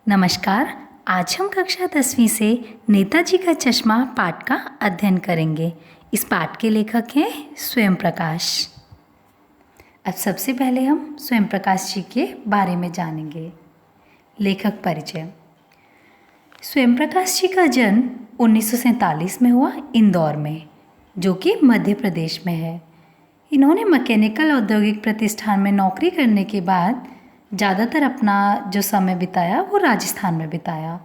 नमस्कार। आज हम कक्षा 10वीं से नेताजी का चश्मा पाठ का अध्ययन करेंगे। इस पाठ के लेखक हैं स्वयं प्रकाश। अब सबसे पहले हम स्वयं प्रकाश जी के बारे में जानेंगे। लेखक परिचय। स्वयं प्रकाश जी का जन्म 1947 में हुआ इंदौर में, जो कि मध्य प्रदेश में है। इन्होंने मैकेनिकल औद्योगिक प्रतिष्ठान में नौकरी करने के बाद ज़्यादातर अपना जो समय बिताया वो राजस्थान में बिताया।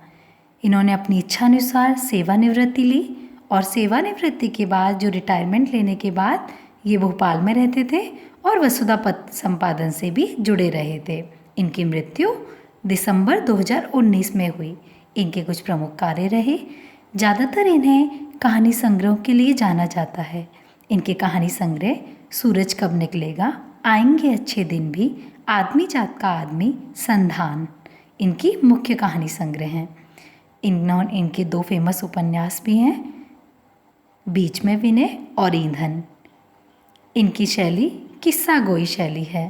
इन्होंने अपनी इच्छानुसार सेवानिवृत्ति ली और सेवानिवृत्ति के बाद जो रिटायरमेंट लेने के बाद ये भोपाल में रहते थे और वसुधा पत्र संपादन से भी जुड़े रहे थे। इनकी मृत्यु दिसंबर 2019 में हुई। इनके कुछ प्रमुख कार्य रहे। ज़्यादातर इन्हें कहानी संग्रह के लिए जाना जाता है। इनके कहानी संग्रह सूरज कब निकलेगा, आएंगे अच्छे दिन भी, आदमी जात का आदमी, संधान इनकी मुख्य कहानी संग्रह हैं। इनके 2 फेमस उपन्यास भी हैं, बीच में विनय और ईंधन। इनकी शैली किस्सा गोई शैली है।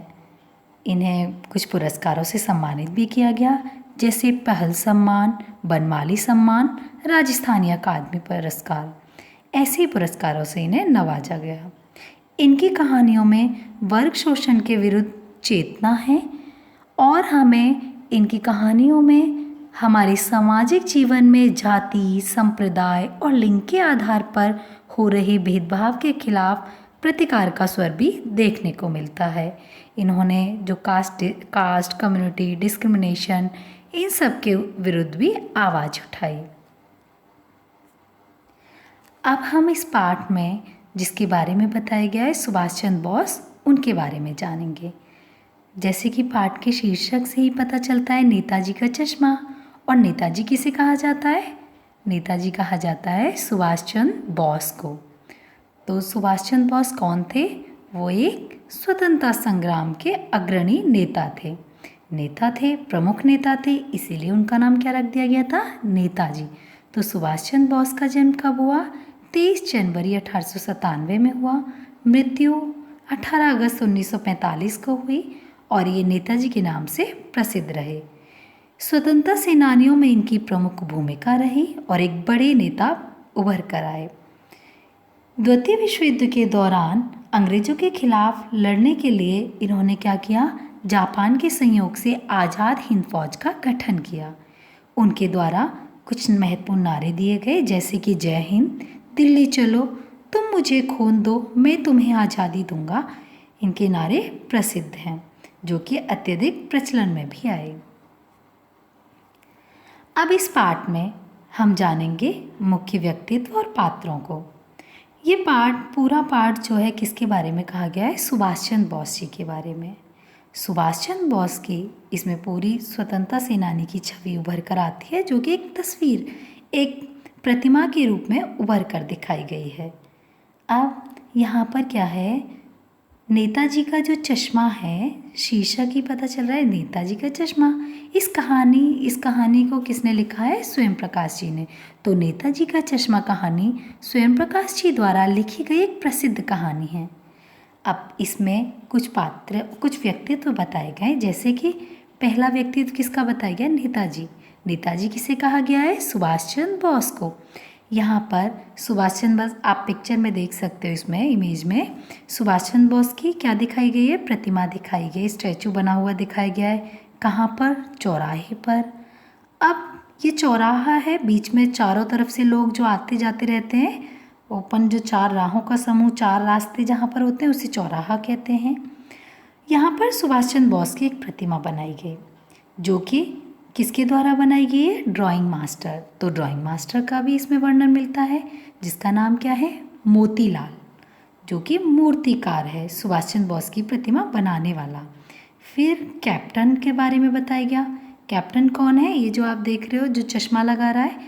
इन्हें कुछ पुरस्कारों से सम्मानित भी किया गया, जैसे पहल सम्मान, बनमाली सम्मान, राजस्थानी अकादमी पुरस्कार। ऐसे पुरस्कारों से इन्हें नवाजा गया। इनकी कहानियों में वर्ग शोषण के विरुद्ध चेतना है और हमें इनकी कहानियों में हमारे सामाजिक जीवन में जाति, संप्रदाय और लिंग के आधार पर हो रहे भेदभाव के खिलाफ प्रतिकार का स्वर भी देखने को मिलता है। इन्होंने जो कास्ट कम्युनिटी डिस्क्रिमिनेशन इन सब के विरुद्ध भी आवाज़ उठाई। अब हम इस पाठ में जिसके बारे में बताया गया है सुभाष चंद्र बोस, उनके बारे में जानेंगे। जैसे कि पाठ के शीर्षक से ही पता चलता है, नेताजी का चश्मा। और नेताजी किसे कहा जाता है? नेताजी कहा जाता है सुभाष चंद्र बोस को। तो सुभाष चंद्र बोस कौन थे? वो एक स्वतंत्रता संग्राम के अग्रणी नेता थे, प्रमुख नेता थे, इसीलिए उनका नाम क्या रख दिया गया था? नेताजी। तो सुभाष चंद्र बोस का जन्म कब हुआ? 23 जनवरी 1897 में हुआ। मृत्यु 18 अगस्त 1945 को हुई और ये नेताजी के नाम से प्रसिद्ध रहे। स्वतंत्रता सेनानियों में इनकी प्रमुख भूमिका रही और एक बड़े नेता उभर कर आए। द्वितीय विश्व युद्ध के दौरान अंग्रेजों के खिलाफ लड़ने के लिए इन्होंने क्या किया? जापान के सहयोग से आज़ाद हिंद फौज का गठन किया। उनके द्वारा कुछ महत्वपूर्ण नारे दिए गए, जैसे कि जय हिंद, दिल्ली चलो, तुम मुझे खून दो, मैं तुम्हें आज़ादी दूंगा। इनके नारे प्रसिद्ध हैं, जो कि अत्यधिक प्रचलन में भी आए। अब इस पाठ में हम जानेंगे मुख्य व्यक्तित्व और पात्रों को। ये पूरा पाठ जो है किसके बारे में कहा गया है? सुभाष चंद्र बोस जी के बारे में। सुभाष चंद्र बोस की इसमें पूरी स्वतंत्रता सेनानी की छवि उभर कर आती है, जो कि एक तस्वीर, एक प्रतिमा के रूप में उभर कर दिखाई गई है। अब यहाँ पर क्या है? नेताजी का जो चश्मा है, शीर्षक ही पता चल रहा है नेताजी का चश्मा। इस कहानी को किसने लिखा है? स्वयं प्रकाश जी ने। तो नेताजी का चश्मा कहानी स्वयं प्रकाश जी द्वारा लिखी गई एक प्रसिद्ध कहानी है। अब इसमें कुछ व्यक्तित्व बताए गए, जैसे कि पहला व्यक्तित्व किसका बताया गया? नेताजी। नेताजी किसे कहा गया है? सुभाष चंद्र बोस को। यहाँ पर सुभाष चंद्र बोस आप पिक्चर में देख सकते हो, इसमें इमेज में सुभाष चंद्र बोस की क्या दिखाई गई है? प्रतिमा दिखाई गई, स्टैचू बना हुआ दिखाया गया है। कहाँ पर? चौराहे पर। अब ये चौराहा है, बीच में चारों तरफ से लोग जो आते जाते रहते हैं, ओपन जो 4 राहों का समूह, 4 रास्ते जहाँ पर होते हैं उसे चौराहा कहते हैं। यहाँ पर सुभाष चंद्र बोस की एक प्रतिमा बनाई गई, जो कि किसके द्वारा बनाई गई है? Drawing master. तो ड्राइंग मास्टर का भी इसमें वर्णन मिलता है, जिसका नाम क्या है? मोतीलाल, जो कि मूर्तिकार है, सुभाष चंद्र बोस की प्रतिमा बनाने वाला। फिर कैप्टन के बारे में बताया गया। कैप्टन कौन है? ये जो आप देख रहे हो, जो चश्मा लगा रहा है।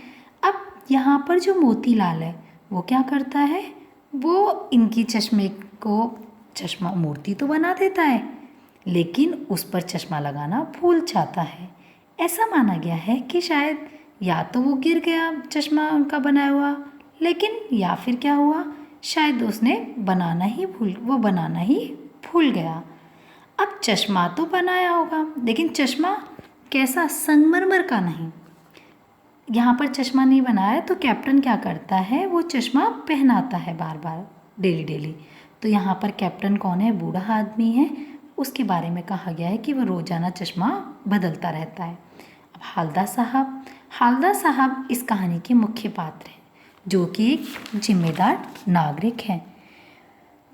अब यहाँ पर जो मोतीलाल है वो क्या करता है? वो इनकी चश्मा मूर्ति तो बना देता है, लेकिन उस पर चश्मा लगाना भूल जाता है। ऐसा माना गया है कि शायद या तो वो गिर गया चश्मा उनका बनाया हुआ, लेकिन या फिर क्या हुआ, शायद उसने बनाना ही भूल गया। अब चश्मा तो बनाया होगा, लेकिन चश्मा कैसा? संगमरमर का नहीं। यहाँ पर चश्मा नहीं बनाया तो कैप्टन क्या करता है, वो चश्मा पहनाता है बार बार, डेली डेली। तो यहाँ पर कैप्टन कौन है? बूढ़ा आदमी है। उसके बारे में कहा गया है कि वो रोज़ाना चश्मा बदलता रहता है। अब हालदा साहब इस कहानी के मुख्य पात्र हैं, जो कि एक जिम्मेदार नागरिक हैं।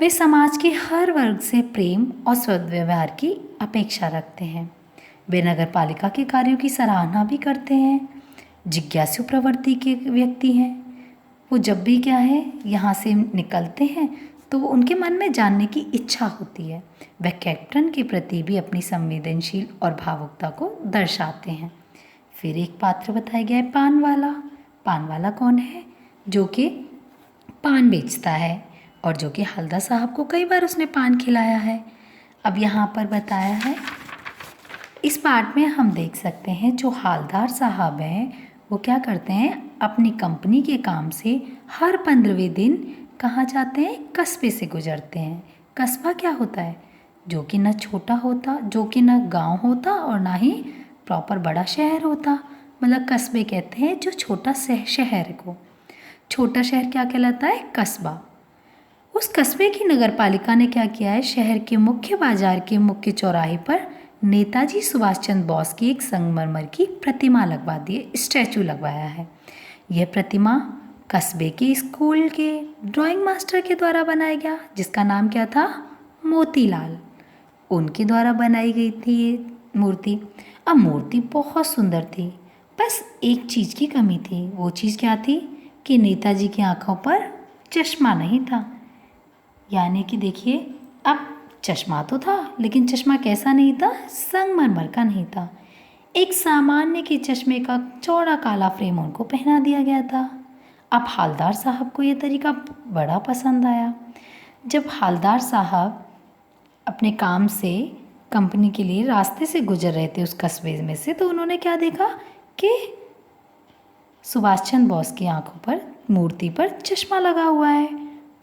वे समाज के हर वर्ग से प्रेम और सद्व्यवहार की अपेक्षा रखते हैं। वे नगर पालिका के कार्यों की सराहना भी करते हैं। जिज्ञासु प्रवृत्ति के व्यक्ति हैं। वो जब भी क्या है यहाँ से निकलते हैं तो उनके मन में जानने की इच्छा होती है। वह कैप्टन के प्रति भी अपनी संवेदनशील और भावुकता को दर्शाते हैं। फिर एक पात्र बताया गया है, पान वाला कौन है? जो कि पान बेचता है और जो कि हल्दा साहब को कई बार उसने पान खिलाया है। अब यहाँ पर बताया है, इस पार्ट में हम देख सकते हैं जो हालदार साहब हैं वो क्या करते हैं, अपनी कंपनी के काम से हर 15वें दिन कहाँ जाते हैं? कस्बे से गुजरते हैं। कस्बा क्या होता है? जो कि न छोटा होता, जो कि न गांव होता और ना ही प्रॉपर बड़ा शहर होता। मतलब कस्बे कहते हैं जो छोटा शहर को। छोटा शहर क्या कहलाता है? कस्बा। उस कस्बे की नगर पालिका ने क्या किया है, शहर के मुख्य बाजार के मुख्य चौराहे पर नेताजी सुभाष चंद्र बोस की एक संगमरमर की प्रतिमा लगवा दी है, स्टैचू लगवाया है। यह प्रतिमा कस्बे के स्कूल के ड्राइंग मास्टर के द्वारा बनाया गया, जिसका नाम क्या था? मोतीलाल। उनके द्वारा बनाई गई थी ये मूर्ति। अब मूर्ति बहुत सुंदर थी, बस एक चीज़ की कमी थी। वो चीज़ क्या थी कि नेताजी की आंखों पर चश्मा नहीं था। यानी कि देखिए, अब चश्मा तो था लेकिन चश्मा कैसा नहीं था? संगमरमर का नहीं था। एक सामान्य के चश्मे का चौड़ा काला फ्रेम उनको पहना दिया गया था। अब हालदार साहब को ये तरीका बड़ा पसंद आया। जब हालदार साहब अपने काम से कंपनी के लिए रास्ते से गुजर रहे थे उस कस्बे में से, तो उन्होंने क्या देखा कि सुभाष चंद्र बोस की आंखों पर, मूर्ति पर चश्मा लगा हुआ है।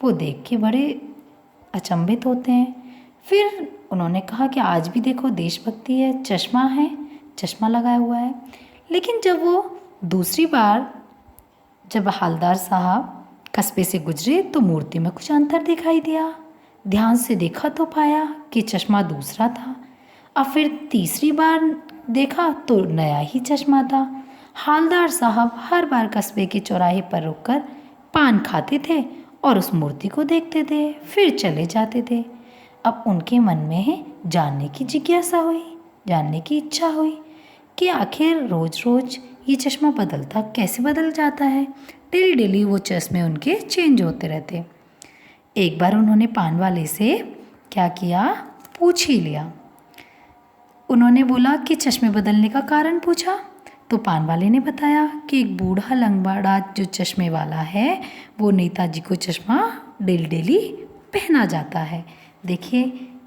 वो देख के बड़े अचंभित होते हैं। फिर उन्होंने कहा कि आज भी देखो देशभक्ति है, चश्मा लगाया हुआ है। लेकिन जब वो दूसरी बार जब हालदार साहब कस्बे से गुजरे तो मूर्ति में कुछ अंतर दिखाई दिया। ध्यान से देखा तो पाया कि चश्मा दूसरा था। अब फिर तीसरी बार देखा तो नया ही चश्मा था। हालदार साहब हर बार कस्बे के चौराहे पर रुककर पान खाते थे और उस मूर्ति को देखते थे, फिर चले जाते थे। अब उनके मन में जानने की जिज्ञासा हुई, जानने की इच्छा हुई कि आखिर रोज़ रोज़ ये चश्मा कैसे बदल जाता है। डेली डेली वो चश्मे उनके चेंज होते रहते। एक बार उन्होंने पान वाले से क्या किया, पूछ ही लिया। उन्होंने बोला कि चश्मे बदलने का कारण पूछा तो पान वाले ने बताया कि एक बूढ़ा लंगड़ा जो चश्मे वाला है वो नेताजी को चश्मा डेली डेली पहना जाता है। देखिए,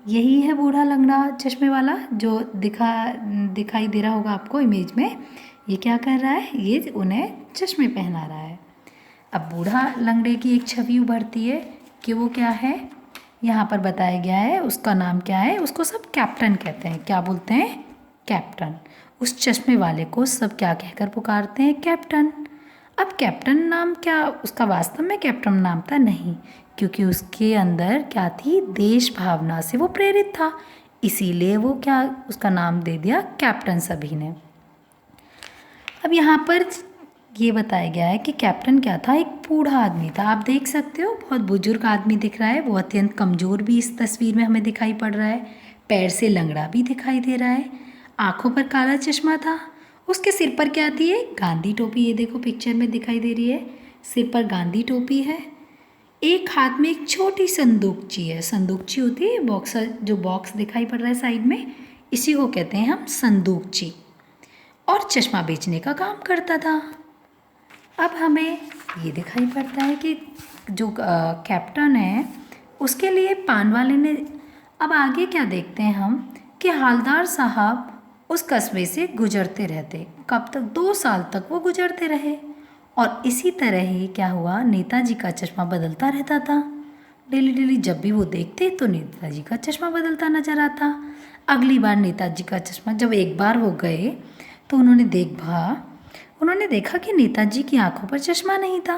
यही है बूढ़ा लंगड़ा चश्मे वाला जो दिखाई दे रहा होगा आपको इमेज में। ये क्या कर रहा है? ये उन्हें चश्मे पहना रहा है। अब बूढ़ा लंगड़े की एक छवि उभरती है कि वो क्या है, यहाँ पर बताया गया है। उसका नाम क्या है? उसको सब कैप्टन कहते हैं। क्या बोलते हैं? कैप्टन। उस चश्मे वाले को सब क्या कहकर पुकारते हैं? कैप्टन। अब कैप्टन नाम क्या उसका वास्तव में कैप्टन नाम था? नहीं, क्योंकि उसके अंदर क्या थी? देश भावना से वो प्रेरित था, इसीलिए वो क्या उसका नाम दे दिया कैप्टन सभी ने। अब यहाँ पर ये बताया गया है कि कैप्टन क्या था? एक बूढ़ा आदमी था। आप देख सकते हो बहुत बुजुर्ग आदमी दिख रहा है। वो अत्यंत कमज़ोर भी इस तस्वीर में हमें दिखाई पड़ रहा है। पैर से लंगड़ा भी दिखाई दे रहा है। आँखों पर काला चश्मा था। उसके सिर पर क्या थी? गांधी टोपी। ये देखो पिक्चर में दिखाई दे रही है, सिर पर गांधी टोपी है। एक हाथ में एक छोटी संदूकची है। संदूकची होती है बॉक्स, जो बॉक्स दिखाई पड़ रहा है साइड में, इसी को कहते हैं हम संदूकची। और चश्मा बेचने का काम करता था। अब हमें ये दिखाई पड़ता है कि जो कैप्टन है उसके लिए पान वाले ने, अब आगे क्या देखते हैं हम कि हालदार साहब उस कस्बे से गुजरते रहते। कब तक? 2 साल तक वो गुजरते रहे। और इसी तरह ही क्या हुआ, नेताजी का चश्मा बदलता रहता था। डेली डेली जब भी वो देखते तो नेताजी का चश्मा बदलता नजर आता। अगली बार नेताजी का चश्मा, जब एक बार वो गए तो उन्होंने देखा कि नेताजी की आंखों पर चश्मा नहीं था।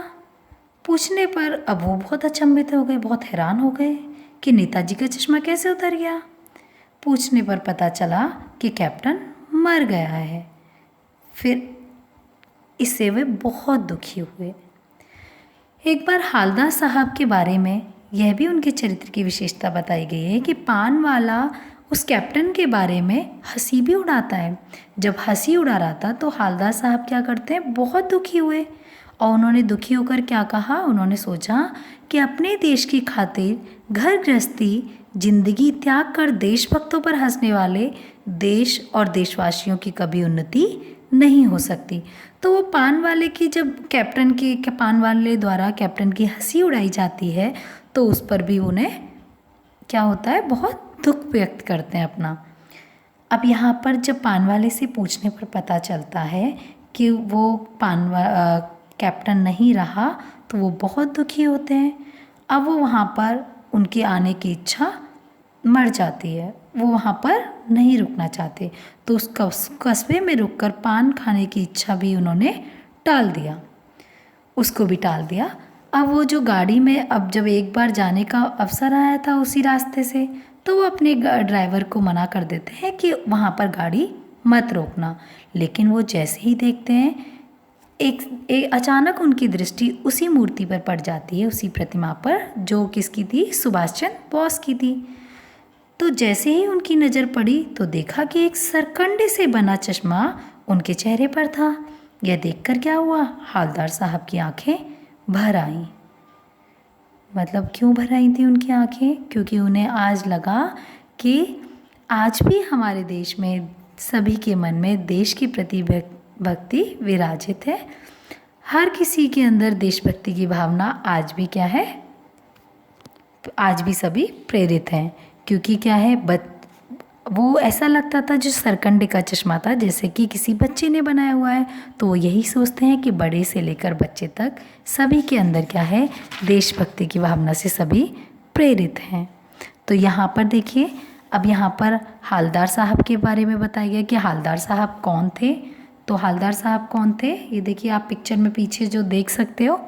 पूछने पर अब वो बहुत अचंभित हो गए, बहुत हैरान हो गए कि नेताजी का चश्मा कैसे उतर गया। पूछने पर पता चला कि कैप्टन मर गया है। फिर इससे वे बहुत दुखी हुए। एक बार हालदार साहब के बारे में यह भी उनके चरित्र की विशेषता बताई गई है कि पान वाला उस कैप्टन के बारे में हंसी भी उड़ाता है। जब हंसी उड़ा रहा था तो हालदार साहब क्या करते हैं, बहुत दुखी हुए और उन्होंने दुखी होकर क्या कहा, उन्होंने सोचा कि अपने देश की खातिर घर गृहस्थी जिंदगी त्याग कर देशभक्तों पर हंसने वाले देश और देशवासियों की कभी उन्नति नहीं हो सकती। तो वो पान वाले की जब पान वाले द्वारा कैप्टन की हंसी उड़ाई जाती है तो उस पर भी उन्हें क्या होता है, बहुत दुख व्यक्त करते हैं अपना। अब यहाँ पर जब पान वाले से पूछने पर पता चलता है कि वो कैप्टन नहीं रहा तो वो बहुत दुखी होते हैं। अब वो वहाँ पर उनके आने की इच्छा मर जाती है, वो वहाँ पर नहीं रुकना चाहते। तो उस कस्बे में रुककर पान खाने की इच्छा भी उन्होंने टाल दिया, उसको भी टाल दिया। अब वो जो गाड़ी में अब जब एक बार जाने का अवसर आया था उसी रास्ते से, तो वो अपने ड्राइवर को मना कर देते हैं कि वहाँ पर गाड़ी मत रोकना। लेकिन वो जैसे ही देखते हैं एक अचानक उनकी दृष्टि उसी मूर्ति पर पड़ जाती है, उसी प्रतिमा पर जो किसकी थी, सुभाष चंद्र बोस की थी। तो जैसे ही उनकी नज़र पड़ी तो देखा कि एक सरकंडे से बना चश्मा उनके चेहरे पर था। यह देखकर क्या हुआ, हालदार साहब की आंखें भर आईं। मतलब क्यों भर आई थी उनकी आंखें, क्योंकि उन्हें आज लगा कि आज भी हमारे देश में सभी के मन में देश के प्रति भक्ति विराजित है। हर किसी के अंदर देशभक्ति की भावना आज भी क्या है, आज भी सभी प्रेरित हैं। क्योंकि क्या है, वो ऐसा लगता था जो सरकंडे का चश्मा था जैसे कि किसी बच्चे ने बनाया हुआ है। तो वो यही सोचते हैं कि बड़े से लेकर बच्चे तक सभी के अंदर क्या है, देशभक्ति की भावना से सभी प्रेरित हैं। तो यहाँ पर देखिए, अब यहाँ पर हालदार साहब के बारे में बताया गया कि हालदार साहब कौन थे। तो हालदार साहब कौन थे, ये देखिए आप पिक्चर में पीछे जो देख सकते हो।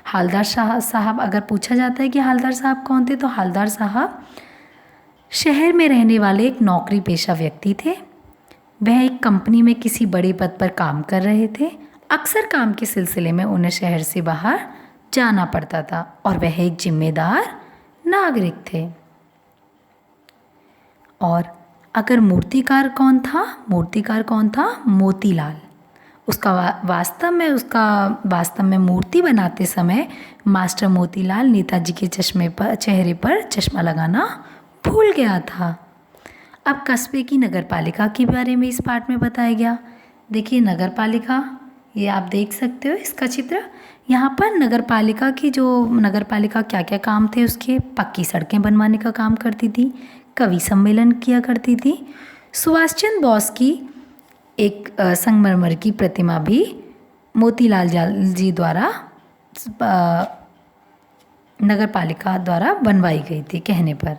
हालदार साहब अगर पूछा जाता है कि हालदार साहब कौन थे, तो हालदार साहब शहर में रहने वाले एक नौकरी पेशा व्यक्ति थे। वह एक कंपनी में किसी बड़े पद पर काम कर रहे थे। अक्सर काम के सिलसिले में उन्हें शहर से बाहर जाना पड़ता था और वह एक जिम्मेदार नागरिक थे। और अगर मूर्तिकार कौन था, मोतीलाल। उसका वास्तव में मूर्ति बनाते समय मास्टर मोतीलाल नेताजी के चेहरे पर चश्मा लगाना भूल गया था। अब कस्बे की नगरपालिका के बारे में इस पाठ में बताया गया। देखिए नगरपालिका, ये आप देख सकते हो इसका चित्र। यहाँ पर नगरपालिका क्या क्या काम थे उसके, पक्की सड़कें बनवाने का काम करती थी, कवि सम्मेलन किया करती थी। सुभाष चंद्र बोस की एक संगमरमर की प्रतिमा भी मोतीलाल जी द्वारा नगरपालिका द्वारा बनवाई गई थी कहने पर।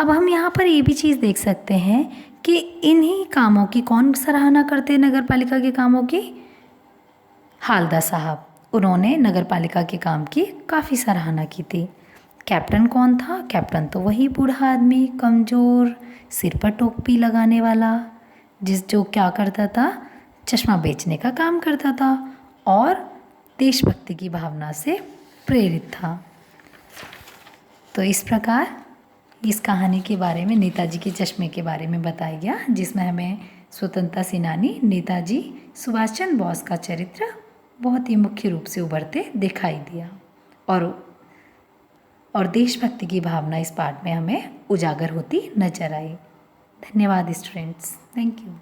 अब हम यहाँ पर ये भी चीज़ देख सकते हैं कि इन्हीं कामों की कौन सराहना करते हैं, नगरपालिका के कामों की, हालदार साहब। उन्होंने नगरपालिका के काम की काफ़ी सराहना की थी। कैप्टन कौन था, कैप्टन तो वही बूढ़ा आदमी, कमज़ोर, सिर पर टोपी लगाने वाला, जो क्या करता था, चश्मा बेचने का काम करता था और देशभक्ति की भावना से प्रेरित था। तो इस प्रकार इस कहानी के बारे में, नेताजी के चश्मे के बारे में बताया गया, जिसमें हमें स्वतंत्रता सेनानी नेताजी सुभाष चंद्र बोस का चरित्र बहुत ही मुख्य रूप से उभरते दिखाई दिया और देशभक्ति की भावना इस पाठ में हमें उजागर होती नजर आई। धन्यवाद स्टूडेंट्स, थैंक यू।